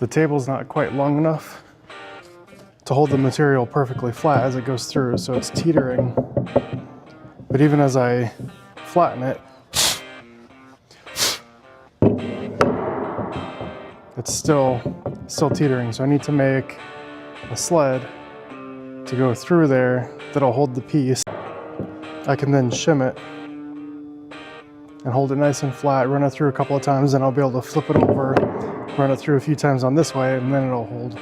The table's not quite long enough to hold the material perfectly flat as it goes through, so it's teetering. But even as I flatten it, it's still teetering. So I need to make a sled to go through there that'll hold the piece. I can then shim it and hold it nice and flat, run it through a couple of times, and I'll be able to flip it over, run it through a few times on this way, and then it'll hold.